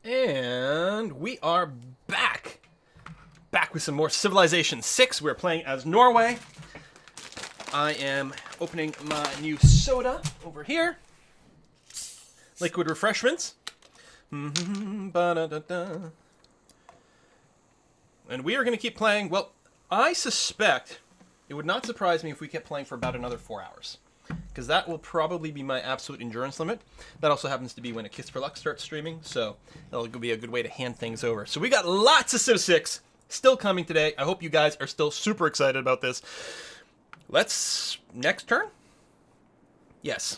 And we are back. Back with some more Civilization 6. We're playing as Norway. I am opening my new soda over here. Liquid refreshments. And we are going to keep playing. Well, I suspect it would not surprise me if we kept playing for about another 4 hours. Because that will probably be my absolute endurance limit. That also happens to be when A Kiss for Luck starts streaming, so that'll be a good way to hand things over. So we got lots of Civ 6 still coming today. I hope you guys are still super excited about this. Let's... next turn? Yes.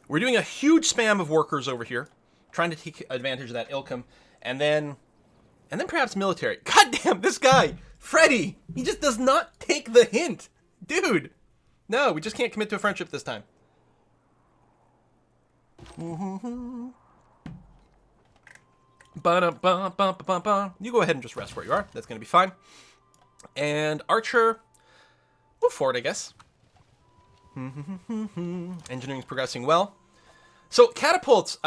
We're doing a huge spam of workers over here, trying to take advantage of that Ilkum, and then perhaps military. God damn, this guy, Freddy, he just does not take the hint. Dude. No, we just can't commit to a friendship this time. You go ahead and just rest where you are. That's going to be fine. And Archer, move forward, I guess. Engineering's progressing well. So catapults,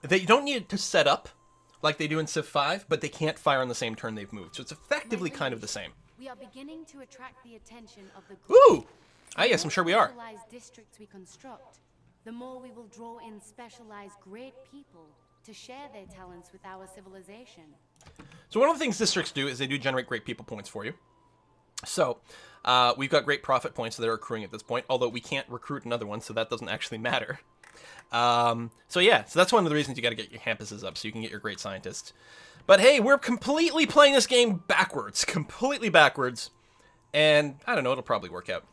they don't need to set up like they do in Civ 5, but they can't fire on the same turn they've moved. So it's effectively kind of the same. We are beginning to attract the attention of the Ooh! Ah, yes, I'm sure we are. specialized districts we construct, the more we will draw in specialized great people to share their talents with our civilization. So one of the things districts do is they do generate great people points for you. So we've got great profit points that are accruing at this point, although we can't recruit another one, so that doesn't actually matter. So that's one of the reasons you got to get your campuses up, so you can get your great scientists. But hey, we're completely playing this game backwards. Completely backwards. And, I don't know, it'll probably work out.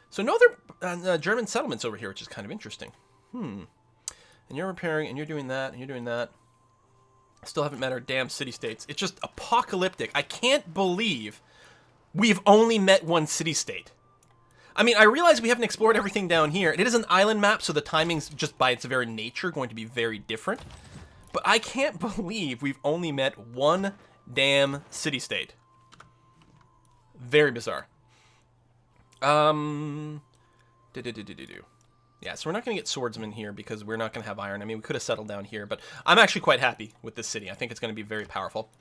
So no other German settlements over here, which is kind of interesting. And you're repairing, and you're doing that, and you're doing that. Still haven't met our damn city-states. It's just apocalyptic. I can't believe we've only met one city-state. I mean, I realize we haven't explored everything down here. It is an island map, so the timing's just by its very nature going to be very different. But I can't believe we've only met one damn city-state. Very bizarre. Yeah, so we're not going to get swordsmen here because we're not going to have iron. I mean, we could have settled down here, but I'm actually quite happy with this city. I think it's going to be very powerful.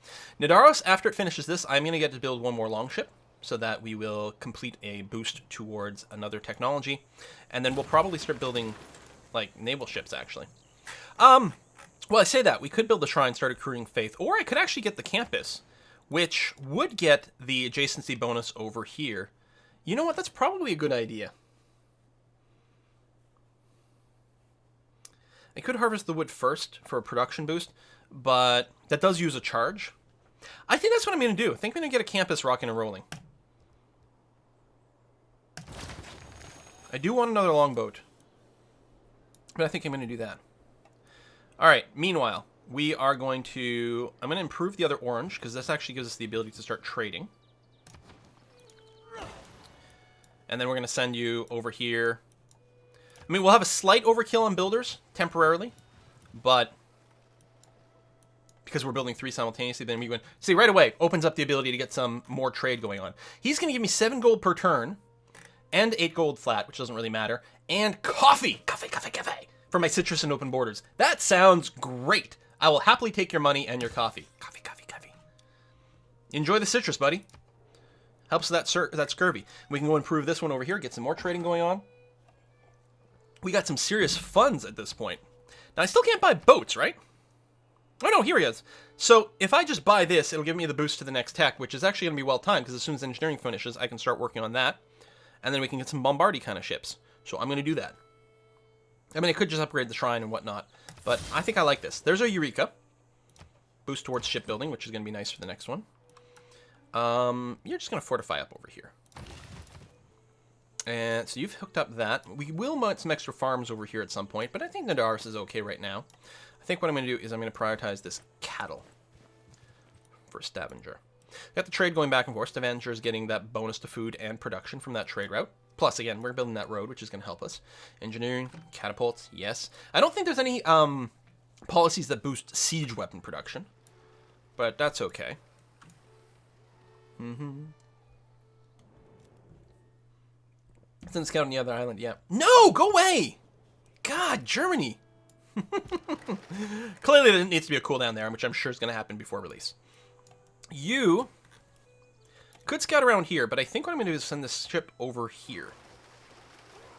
Nidaros, after it finishes this, I'm going to get to build one more longship so that we will complete a boost towards another technology. And then we'll probably start building, like, naval ships, actually. Well, I say that. We could build a shrine, start accruing faith, or I could actually get the campus, which would get the adjacency bonus over here. You know what? That's probably a good idea. I could harvest the wood first for a production boost, but that does use a charge. I think that's what I'm going to do. I think I'm going to get a campus rocking and rolling. I do want another longboat, but I think I'm going to do that. All right, meanwhile, we are going to... I'm going to improve the other orange, because this actually gives us the ability to start trading. And then we're going to send you over here. I mean, we'll have a slight overkill on builders, temporarily. But because we're building 3 simultaneously, then we win. See, right away, opens up the ability to get some more trade going on. He's going to give me 7 gold per turn, and 8 gold flat, which doesn't really matter, and coffee! Coffee for my citrus and open borders. That sounds great. I will happily take your money and your coffee. Coffee. Enjoy the citrus, buddy. Helps that scurvy. We can go improve this one over here, get some more trading going on. We got some serious funds at this point. Now, I still can't buy boats, right? Oh, no, here he is. So, if I just buy this, it'll give me the boost to the next tech, which is actually going to be well-timed, because as soon as engineering finishes, I can start working on that. And then we can get some Bombardier kind of ships. So, I'm going to do that. I mean, I could just upgrade the shrine and whatnot, but I think I like this. There's our Eureka. Boost towards shipbuilding, which is going to be nice for the next one. You're just going to fortify up over here. And so you've hooked up that. We will mount some extra farms over here at some point, but I think Nidaros is okay right now. I think what I'm going to do is I'm going to prioritize this cattle for Stavanger. Got the trade going back and forth. Stavanger is getting that bonus to food and production from that trade route. Plus, again, we're building that road, which is going to help us. Engineering, catapults, yes. I don't think there's any policies that boost siege weapon production, but that's okay. Send a scout on the other island, yeah. No, go away! God, Germany. Clearly there needs to be a cooldown there, which I'm sure is going to happen before release. You could scout around here, but I think what I'm going to do is send this ship over here.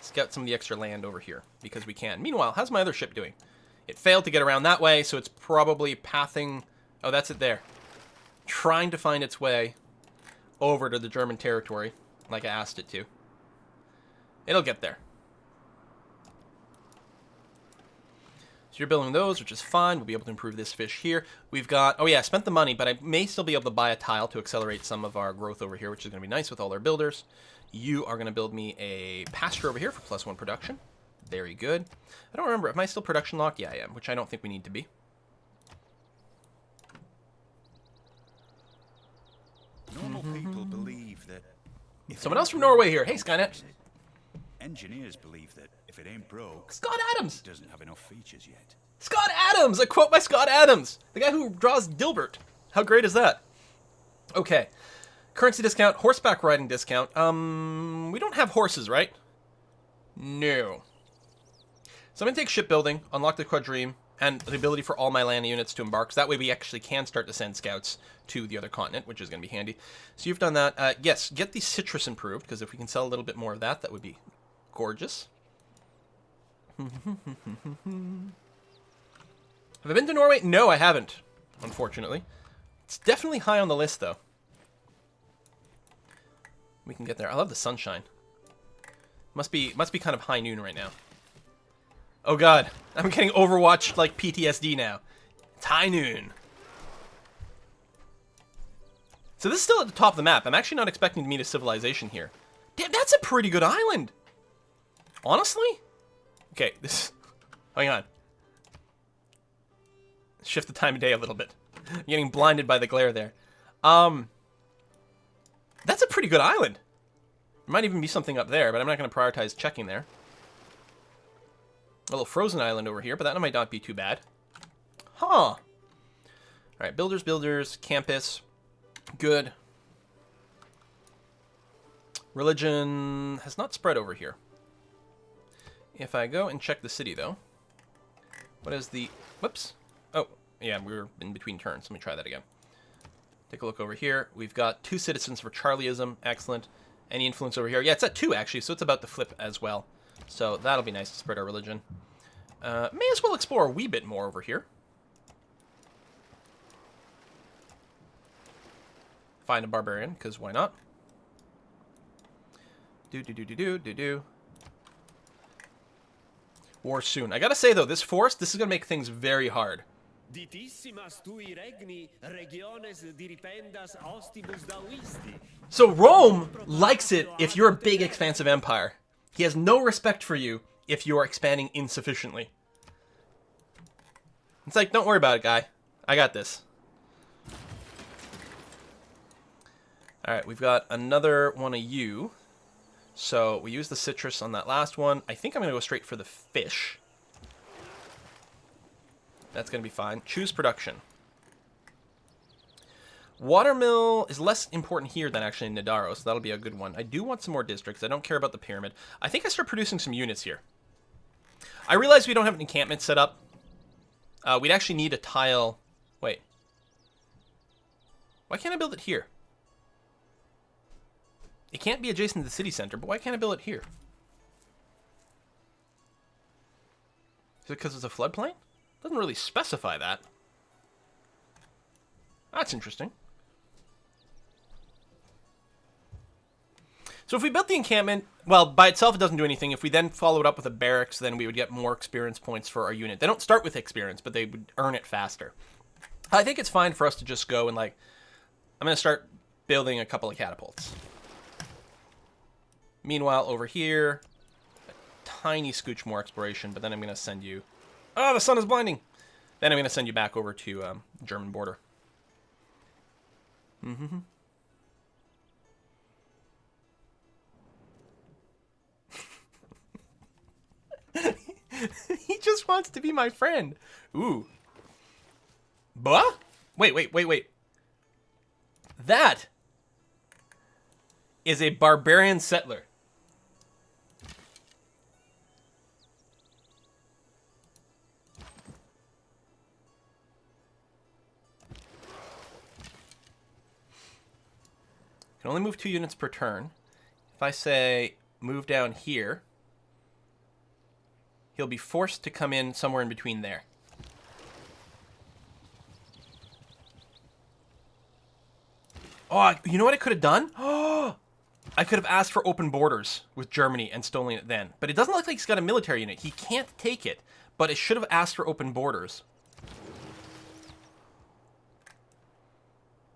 Scout some of the extra land over here, because we can. Meanwhile, how's my other ship doing? It failed to get around that way, so it's probably pathing... Oh, that's it there. Trying to find its way over to the German territory, like I asked it to. It'll get there. So you're building those, which is fine. We'll be able to improve this fish here. We've got... Oh yeah, I spent the money, but I may still be able to buy a tile to accelerate some of our growth over here, which is going to be nice with all our builders. You are going to build me a pasture over here for +1 production. Very good. I don't remember. Am I still production locked? Yeah, I am, which I don't think we need to be. Normal people believe that... Someone else from Norway here. Hey, Skynet. Engineers believe that if it ain't broke, Scott Adams. it doesn't have enough features yet. Scott Adams! A quote by Scott Adams! The guy who draws Dilbert. How great is that? Okay. Currency discount, horseback riding discount. We don't have horses, right? No. So I'm going to take shipbuilding, unlock the quadrime, and the ability for all my land units to embark. So that way we actually can start to send scouts to the other continent, which is going to be handy. So you've done that. Yes, get the citrus improved, because if we can sell a little bit more of that, that would be gorgeous. Have I been to Norway? No, I haven't, unfortunately. It's definitely high on the list, though. We can get there. I love the sunshine. Must be kind of high noon right now. Oh god, I'm getting Overwatch like PTSD now. It's high noon. So this is still at the top of the map. I'm actually not expecting to meet a civilization here. Damn, that's a pretty good island. Honestly? Okay, this... Hang on. Shift the time of day a little bit. I'm getting blinded by the glare there. That's a pretty good island. There might even be something up there, but I'm not going to prioritize checking there. A little frozen island over here, but that might not be too bad. Huh. Alright, builders, campus. Good. Religion has not spread over here. If I go and check the city, though. What is the... Whoops. Oh, yeah, we were in between turns. Let me try that again. Take a look over here. We've got 2 citizens for Charlieism. Excellent. Any influence over here? Yeah, it's at 2, actually, so it's about to flip as well. So that'll be nice to spread our religion. May as well explore a wee bit more over here. Find a barbarian, because why not? Do. War soon. I gotta say, though, this forest, this is gonna make things very hard. So Rome likes it if you're a big, expansive empire. He has no respect for you if you are expanding insufficiently. It's like, don't worry about it, guy. I got this. Alright, we've got another one of you. So we use the citrus on that last one. I think I'm going to go straight for the fish. That's going to be fine. Choose production. Watermill is less important here than actually in Nidaro, so that'll be a good one. I do want some more districts. I don't care about the pyramid. I think I start producing some units here. I realize we don't have an encampment set up. We'd actually need a tile. Wait. Why can't I build it here? It can't be adjacent to the city center, but why can't I build it here? Is it because it's a floodplain? Doesn't really specify that. That's interesting. So if we built the encampment, well, by itself it doesn't do anything. If we then follow it up with a barracks, then we would get more experience points for our unit. They don't start with experience, but they would earn it faster. I think it's fine for us to just go and, like, I'm going to start building a couple of catapults. Meanwhile, over here, a tiny scooch more exploration, but then I'm going to send you... Oh, the sun is blinding! Then I'm going to send you back over to German border. Mm-hmm. He just wants to be my friend. Ooh. Bah? Wait. That is a barbarian settler. Can only move 2 units per turn. If I say move down here, he'll be forced to come in somewhere in between there. Oh, you know what I could have done? Oh, I could have asked for open borders with Germany and stolen it then. But it doesn't look like he's got a military unit. He can't take it, but it should have asked for open borders.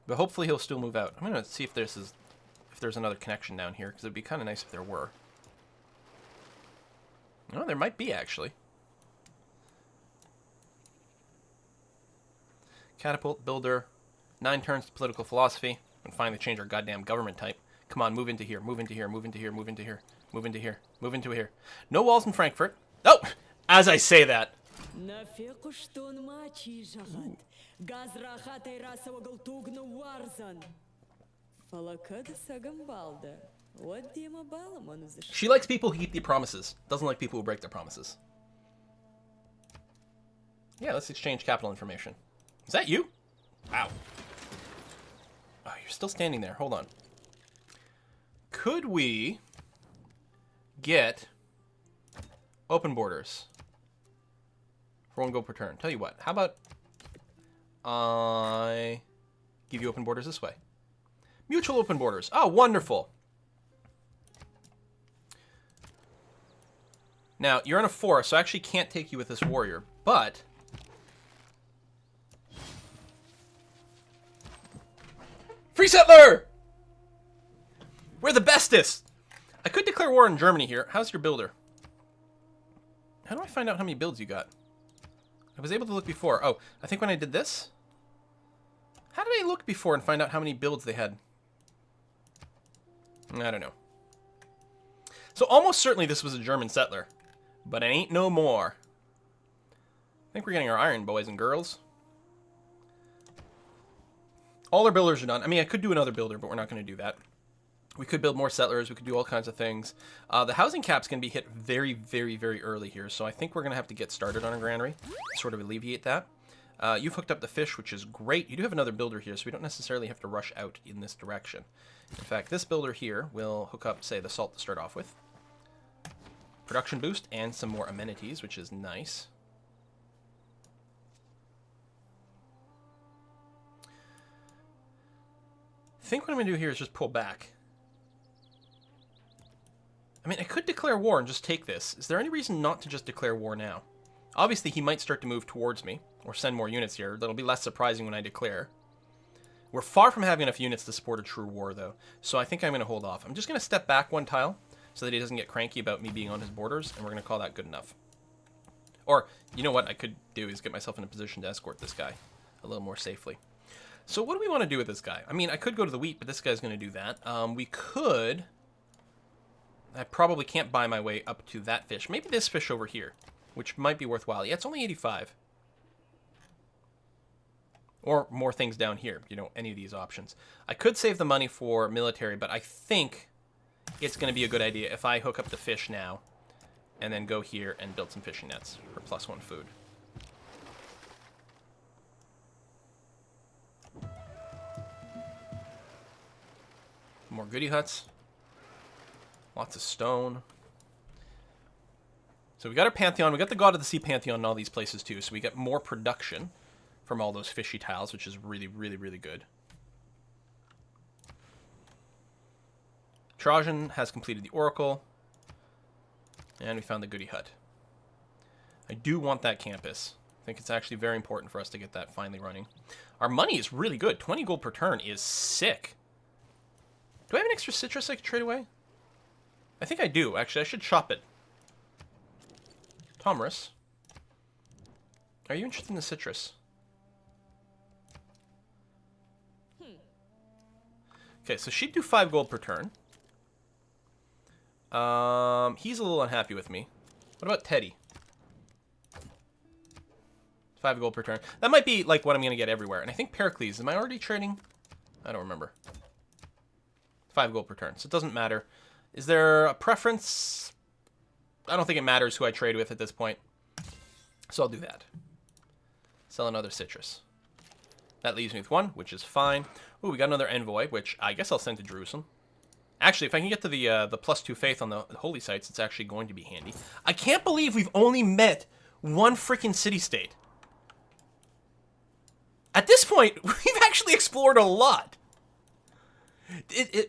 But hopefully he'll still move out. I'm going to see if there's another connection down here, because it'd be kind of nice if there were. Oh, there might be, actually. Catapult, builder, 9 turns to political philosophy, and finally change our goddamn government type. Come on, move into here, move into here, move into here, move into here, move into here, move into here. No walls in Frankfurt. Oh! As I say that. She likes people who keep their promises. Doesn't like people who break their promises. Yeah, let's exchange capital information. Is that you? Wow. Oh, you're still standing there. Hold on. Could we get open borders for 1 gold per turn? Tell you what, how about I give you open borders this way? Mutual open borders. Oh, wonderful. Now, you're in a forest, so I actually can't take you with this warrior, but free settler! We're the bestest! I could declare war on Germany here. How's your builder? How do I find out how many builds you got? I was able to look before. Oh, I think when I did this? How did I look before and find out how many builds they had? I don't know. So almost certainly this was a German settler. But it ain't no more. I think we're getting our iron, boys and girls. All our builders are done. I mean, I could do another builder, but we're not going to do that. We could build more settlers. We could do all kinds of things. The housing cap's going to be hit very, very, very early here, so I think we're going to have to get started on a granary to sort of alleviate that. You've hooked up the fish, which is great. You do have another builder here, so we don't necessarily have to rush out in this direction. In fact, this builder here will hook up, say, the salt to start off with. Production boost and some more amenities, which is nice. I think what I'm going to do here is just pull back. I mean, I could declare war and just take this. Is there any reason not to just declare war now? Obviously, he might start to move towards me, or send more units here. That'll be less surprising when I declare. We're far from having enough units to support a true war, though, so I think I'm going to hold off. I'm just going to step back 1 tile, so that he doesn't get cranky about me being on his borders, and we're going to call that good enough. Or, you know what I could do is get myself in a position to escort this guy a little more safely. So what do we want to do with this guy? I mean, I could go to the wheat, but this guy's going to do that. We could... I probably can't buy my way up to that fish. Maybe this fish over here, which might be worthwhile. Yeah, it's only 85. Or more things down here, you know, any of these options. I could save the money for military, but I think it's going to be a good idea if I hook up the fish now and then go here and build some fishing nets for +1 food. More goody huts. Lots of stone. So we got our Pantheon. We got the God of the Sea Pantheon in all these places too. So we get more production from all those fishy tiles, which is really, really, really good. Trajan has completed the Oracle. And we found the goody hut. I do want that campus. I think it's actually very important for us to get that finally running. Our money is really good. 20 gold per turn is sick. Do I have an extra citrus I could trade away? I think I do. Actually, I should shop it. Tomris, are you interested in the citrus? Okay, so she'd do 5 gold per turn. He's a little unhappy with me. What about Teddy? 5 gold per turn. That might be like what I'm going to get everywhere. And I think Pericles, am I already trading? I don't remember. 5 gold per turn, so it doesn't matter. Is there a preference? I don't think it matters who I trade with at this point. So I'll do that. Sell another citrus. That leaves me with 1, which is fine. Ooh, we got another envoy, which I guess I'll send to Jerusalem. Actually, if I can get to the +2 faith on the holy sites, it's actually going to be handy. I can't believe we've only met one freaking city-state. At this point, we've actually explored a lot.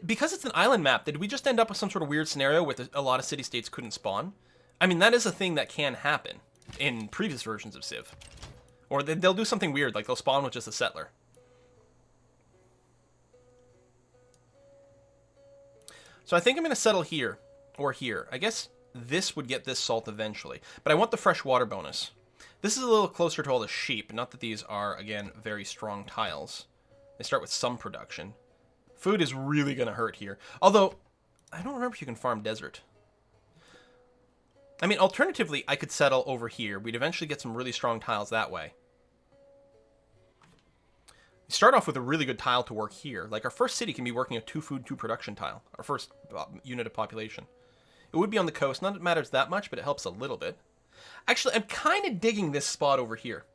Because it's an island map, did we just end up with some sort of weird scenario where a lot of city-states couldn't spawn? I mean, that is a thing that can happen in previous versions of Civ. Or they'll do something weird, like they'll spawn with just a settler. So I think I'm going to settle here, or here. I guess this would get this salt eventually. But I want the fresh water bonus. This is a little closer to all the sheep. Not that these are, again, very strong tiles. They start with some production. Food is really going to hurt here. Although, I don't remember if you can farm desert. I mean, alternatively, I could settle over here. We'd eventually get some really strong tiles that way. You start off with a really good tile to work here. Like, our first city can be working a 2 food, 2 production tile. Our first unit of population. It would be on the coast. Not that it matters that much, but it helps a little bit. Actually, I'm kind of digging this spot over here.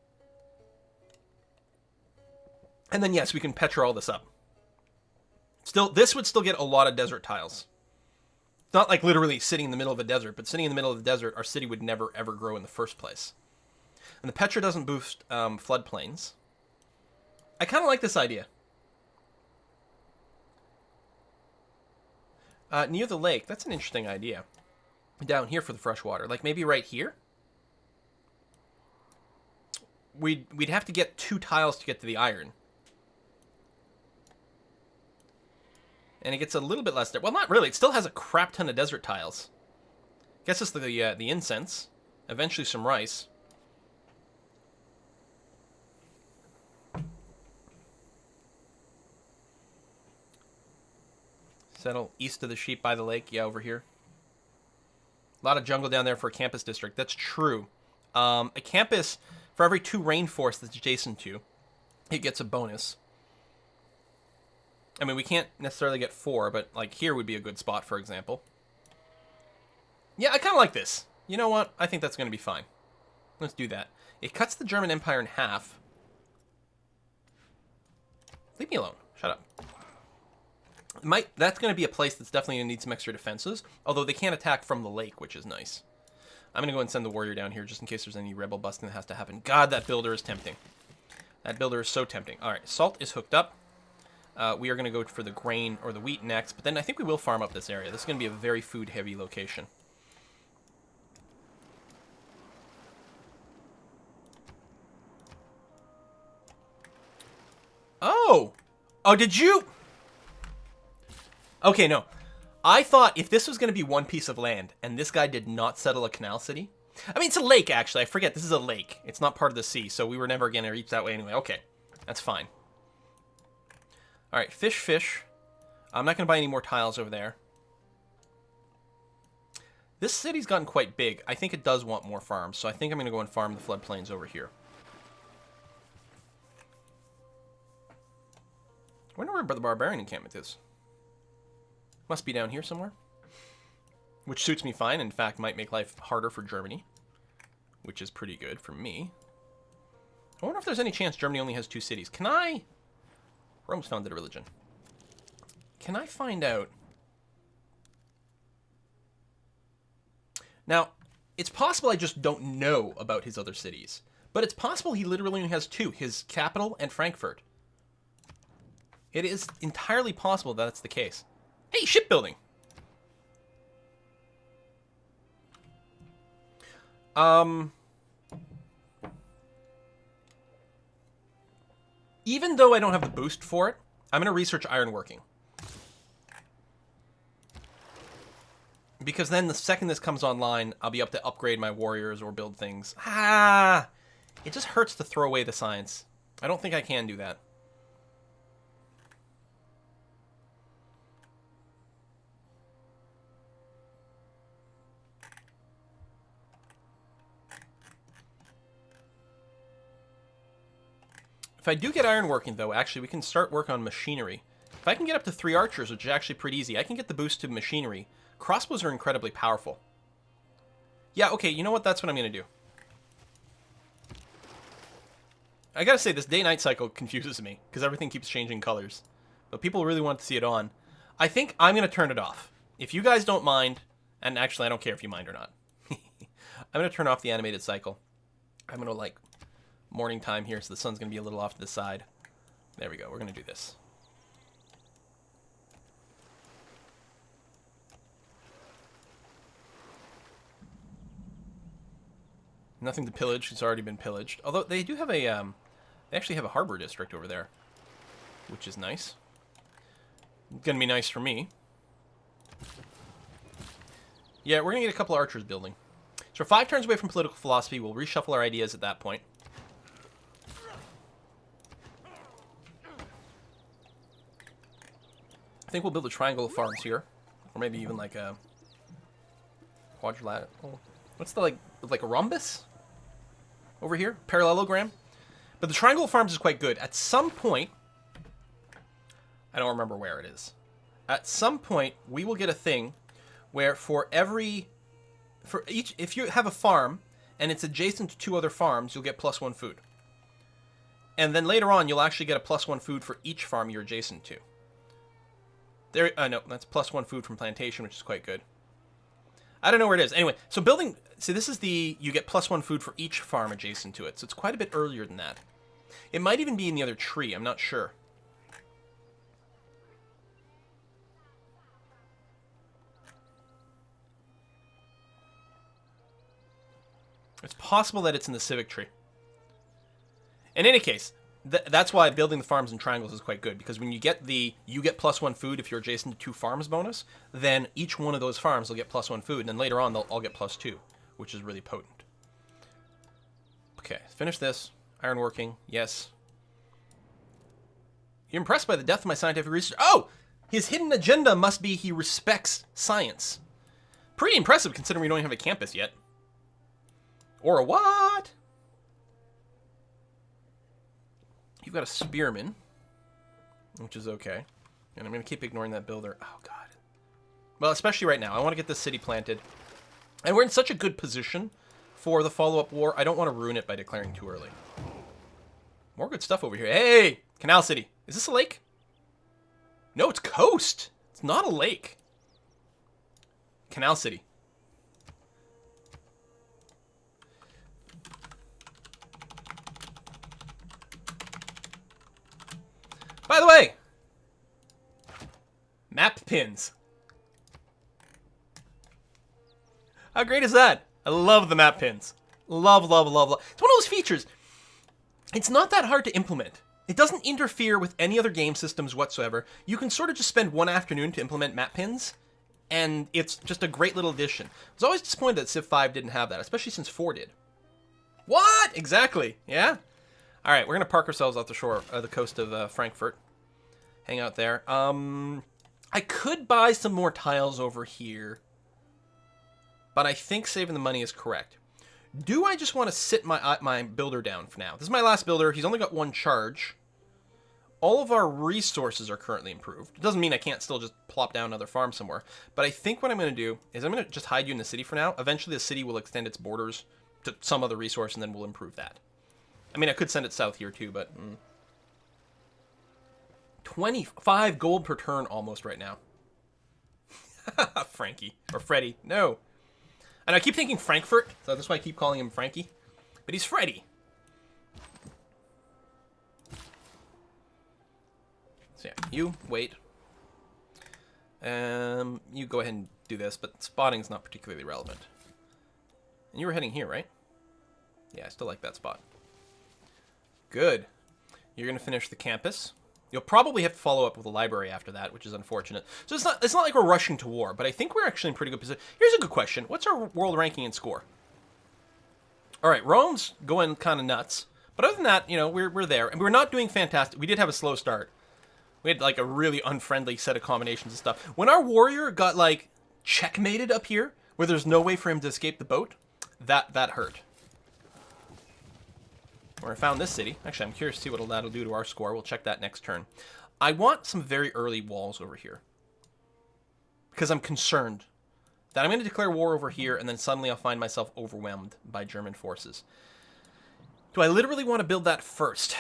And then, yes, we can Petra all this up. Still, this would still get a lot of desert tiles. It's not like literally sitting in the middle of a desert, but sitting in the middle of the desert, our city would never, ever grow in the first place. And the Petra doesn't boost floodplains. I kind of like this idea. Near the lake, that's an interesting idea. Down here for the fresh water. Like maybe right here? We'd have to get 2 tiles to get to the iron. And it gets a little bit less there. Well, not really. It still has a crap ton of desert tiles. Guess it's the incense. Eventually some rice. Settle east of the sheep by the lake. Yeah, over here. A lot of jungle down there for a campus district. That's true. A campus, for every 2 rainforests that's adjacent to, it gets a bonus. I mean, we can't necessarily get 4, but like here would be a good spot, for example. Yeah, I kind of like this. You know what? I think that's going to be fine. Let's do that. It cuts the German Empire in half. Leave me alone. Shut up. That's going to be a place that's definitely going to need some extra defenses, although they can't attack from the lake, which is nice. I'm going to go and send the warrior down here just in case there's any rebel busting that has to happen. God, that builder is tempting. That builder is so tempting. All right, salt is hooked up. We are going to go for the grain or the wheat next, but then I think we will farm up this area. This is going to be a very food-heavy location. Oh! Oh, did you... Okay, no. I thought if this was going to be one piece of land, and this guy did not settle a canal city... I mean, it's a lake, actually. I forget. This is a lake. It's not part of the sea, so we were never going to reach that way anyway. Okay, that's fine. All right, fish, fish. I'm not going to buy any more tiles over there. This city's gotten quite big. I think it does want more farms, so I think I'm going to go and farm the floodplains over here. I wonder where the barbarian encampment is. Must be down here somewhere. Which suits me fine. In fact, might make life harder for Germany. Which is pretty good for me. I wonder if there's any chance Germany only has 2 cities. Can I... Rome's founded a religion. Can I find out... Now, it's possible I just don't know about his other cities. But it's possible he literally only has 2. His capital and Frankfurt. It is entirely possible that that's the case. Hey, shipbuilding! Even though I don't have the boost for it, I'm going to research ironworking. Because then the second this comes online, I'll be able to upgrade my warriors or build things. Ah! It just hurts to throw away the science. I don't think I can do that. If I do get ironworking, though, actually, we can start work on machinery. If I can get up to 3 archers, which is actually pretty easy, I can get the boost to machinery. Crossbows are incredibly powerful. Yeah, okay, you know what? That's what I'm going to do. I gotta say, this day-night cycle confuses me, because everything keeps changing colors. But people really want to see it on. I think I'm going to turn it off. If you guys don't mind, and actually I don't care if you mind or not. I'm going to turn off the animated cycle. I'm going to, like, morning time here, so the sun's going to be a little off to the side. There we go. We're going to do this. Nothing to pillage. It's already been pillaged. Although they do have a, they actually have a harbor district over there, which is nice. Gonna be nice for me. Yeah, we're gonna get a couple of archers building. So we're 5 turns away from political philosophy. We'll reshuffle our ideas at that point. I think we'll build a triangle of farms here, or maybe even like a quadrilateral. What's the like a rhombus over here? Parallelogram. But the triangle of farms is quite good. At some point, I don't remember where it is. At some point, we will get a thing where for each, if you have a farm and it's adjacent to 2 other farms, you'll get +1 food. And then later on, you'll actually get a +1 food for each farm you're adjacent to. There, no, that's +1 food from plantation, which is quite good. I don't know where it is. Anyway, so building, see, this is you get +1 food for each farm adjacent to it. So it's quite a bit earlier than that. It might even be in the other tree. I'm not sure. It's possible that it's in the civic tree. In any case, that's why building the farms in triangles is quite good, because when you get +1 food if you're adjacent to 2 farms bonus, then each one of those farms will get +1 food, and then later on they'll all get +2, which is really potent. Okay, finish this. Ironworking, yes. You're impressed by the depth of my scientific research. Oh! His hidden agenda must be he respects science. Pretty impressive considering we don't even have a campus yet. Or a what? You've got a spearman, which is okay. And I'm going to keep ignoring that builder. Oh, God. Well, especially right now. I want to get this city planted. And we're in such a good position for the follow-up war. I don't want to ruin it by declaring too early. More good stuff over here. Hey! Canal City. Is this a lake? No, it's coast. It's not a lake. Canal City. By the way, map pins. How great is that? I love the map pins. Love, love, love, love. It's one of those features. It's not that hard to implement. It doesn't interfere with any other game systems whatsoever. You can sort of just spend one afternoon to implement map pins, and it's just a great little addition. I was always disappointed that Civ 5 didn't have that, especially since 4 did. What? Exactly. Yeah? All right, we're going to park ourselves off the shore, the coast of Frankfurt. Hang out there. I could buy some more tiles over here, but I think saving the money is correct. Do I just want to sit my builder down for now? This is my last builder. He's only got 1 charge. All of our resources are currently improved. It doesn't mean I can't still just plop down another farm somewhere, but I think what I'm going to do is I'm going to just hide you in the city for now. Eventually the city will extend its borders to some other resource, and then we'll improve that. I mean, I could send it south here too, but 25 gold per turn almost right now. Frankie. Or Freddy. No. And I keep thinking Frankfurt, so that's why I keep calling him Frankie. But he's Freddy. So yeah, you wait. You go ahead and do this, but spotting's not particularly relevant. And you were heading here, right? Yeah, I still like that spot. Good. You're going to finish the campus. You'll probably have to follow up with a library after that, which is unfortunate. So it's not like we're rushing to war, but I think we're actually in pretty good position. Here's a good question. What's our world ranking and score? All right, Rome's going kind of nuts. But other than that, you know, we're there. And we're not doing fantastic. We did have a slow start. We had, like, a really unfriendly set of combinations and stuff. When our warrior got, like, checkmated up here, where there's no way for him to escape the boat, that hurt. Where I found this city. Actually, I'm curious to see what that'll do to our score. We'll check that next turn. I want some very early walls over here. Because I'm concerned that I'm going to declare war over here, and then suddenly I'll find myself overwhelmed by German forces. Do I literally want to build that first?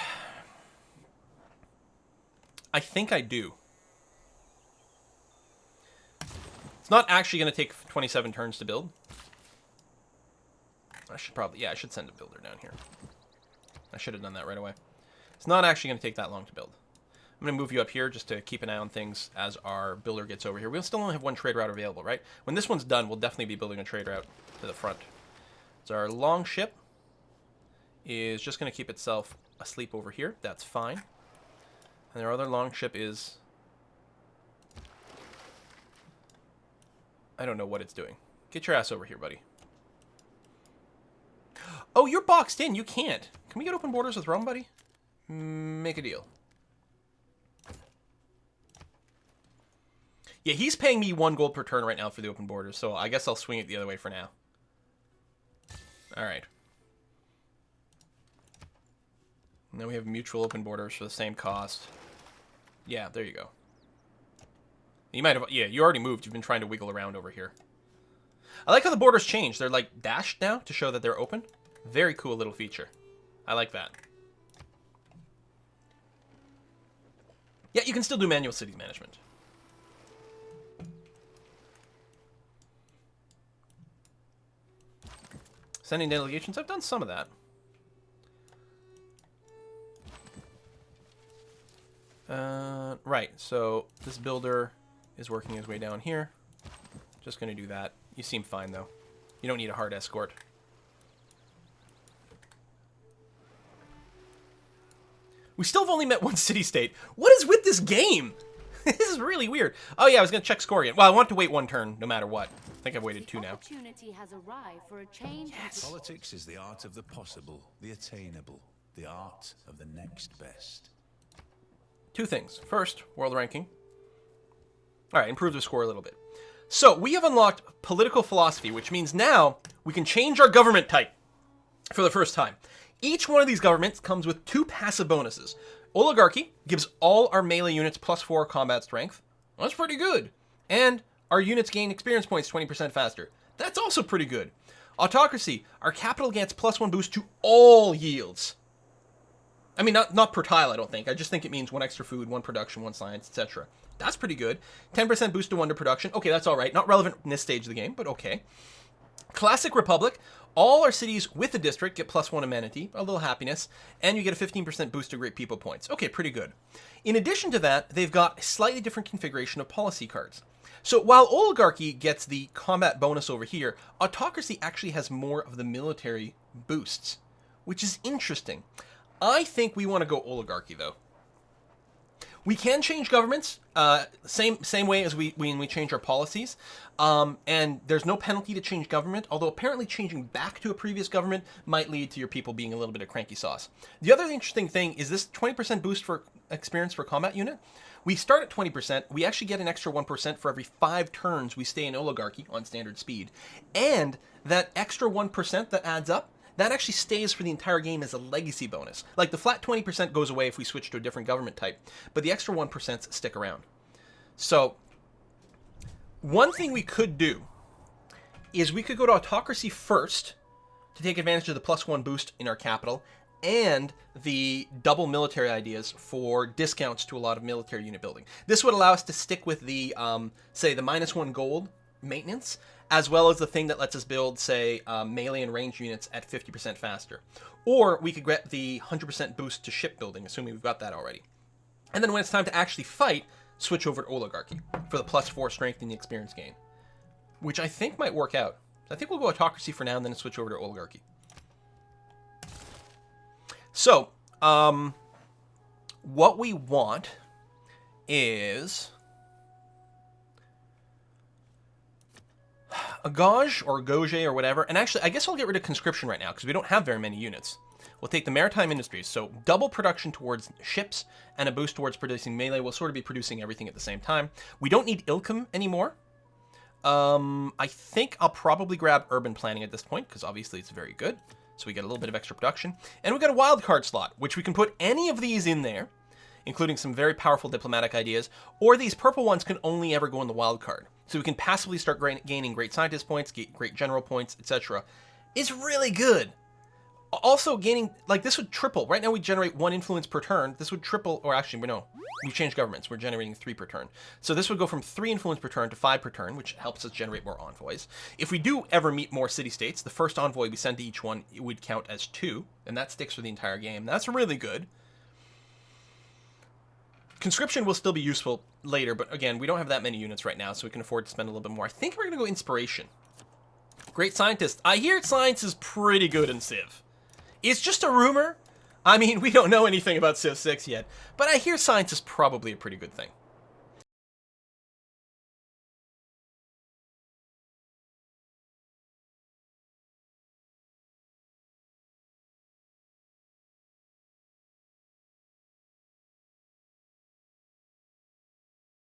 I think I do. It's not actually going to take 27 turns to build. I should probably... Yeah, I should send a builder down here. I should have done that right away. It's not actually going to take that long to build. I'm going to move you up here just to keep an eye on things as our builder gets over here. We'll still only have one trade route available, right? When this one's done, we'll definitely be building a trade route to the front. So our long ship is just going to keep itself asleep over here. That's fine. And our other long ship is... I don't know what it's doing. Get your ass over here, buddy. Oh, you're boxed in. You can't. Can we get open borders with Rome, buddy? Make a deal. Yeah, he's paying me 1 gold per turn right now for the open borders, so I guess I'll swing it the other way for now. Alright. Now we have mutual open borders for the same cost. Yeah, there you go. You might have... Yeah, you already moved. You've been trying to wiggle around over here. I like how the borders change. They're, like, dashed now to show that they're open. Very cool little feature. I like that. Yeah, you can still do manual city management. Sending delegations. I've done some of that. Right, so this builder is working his way down here. Just going to do that. You seem fine, though. You don't need a hard escort. We still have only met one city-state. What is with this game? This is really weird. Oh, yeah, I was going to check score again. Well, I want to wait 1 turn, no matter what. I think I've waited 2 now. Opportunity has arrived for a change. Yes. Politics is the art of the possible, the attainable, the art of the next best. 2 things. First, world ranking. All right, improve the score a little bit. So we have unlocked political philosophy, which means now we can change our government type for the first time. Each one of these governments comes with 2 passive bonuses. Oligarchy gives all our melee units +4 combat strength. Well, that's pretty good. And our units gain experience points 20% faster. That's also pretty good. Autocracy, our capital gets +1 boost to all yields. I mean, not per tile, I don't think. I just think it means 1 extra food, 1 production, 1 science, etc. That's pretty good. 10% boost to wonder production. Okay, that's all right. Not relevant in this stage of the game, but okay. Classic Republic. All our cities with a district get +1 amenity, a little happiness, and you get a 15% boost to great people points. Okay, pretty good. In addition to that, they've got a slightly different configuration of policy cards. So while Oligarchy gets the combat bonus over here, Autocracy actually has more of the military boosts, which is interesting. I think we want to go Oligarchy, though. We can change governments, same way as when we change our policies, and there's no penalty to change government, although apparently changing back to a previous government might lead to your people being a little bit of cranky sauce. The other interesting thing is this 20% boost for experience for combat unit. We start at 20%, we actually get an extra 1% for every 5 turns we stay in Oligarchy on standard speed, and that extra 1% that adds up, that actually stays for the entire game as a legacy bonus. Like, the flat 20% goes away if we switch to a different government type, but the extra 1% stick around. So, one thing we could do is we could go to Autocracy first to take advantage of the +1 boost in our capital and the double military ideas for discounts to a lot of military unit building. This would allow us to stick with the, say, the -1 gold maintenance, as well as the thing that lets us build, say, melee and range units at 50% faster. Or we could get the 100% boost to shipbuilding, assuming we've got that already. And then when it's time to actually fight, switch over to Oligarchy for the +4 strength and the experience gain, which I think might work out. I think we'll go Autocracy for now and then switch over to Oligarchy. So, what we want is a gauge or gauge or whatever. And actually, I guess I'll get rid of conscription right now because we don't have very many units. We'll take the maritime industries. So double production towards ships and a boost towards producing melee. We'll sort of be producing everything at the same time. We don't need Ilkum anymore. I think I'll probably grab urban planning at this point because obviously it's very good. So we get a little bit of extra production. And we've got a wild card slot, which we can put any of these in there, including some very powerful diplomatic ideas, or these purple ones can only ever go in the wild card. So we can passively start gaining great scientist points, great general points, etc. It's really good. Also gaining, like, this would triple. Right now we generate 1 influence per turn. This would triple, or actually, no, we changed governments. We're generating 3 per turn. So this would go from 3 influence per turn to 5 per turn, which helps us generate more envoys. If we do ever meet more city-states, the first envoy we send to each one, it would count as 2, and that sticks for the entire game. That's really good. Conscription will still be useful later, but again, we don't have that many units right now, so we can afford to spend a little bit more. I think we're going to go Inspiration. Great Scientist. I hear science is pretty good in Civ. It's just a rumor. I mean, we don't know anything about Civ 6 yet, but I hear science is probably a pretty good thing.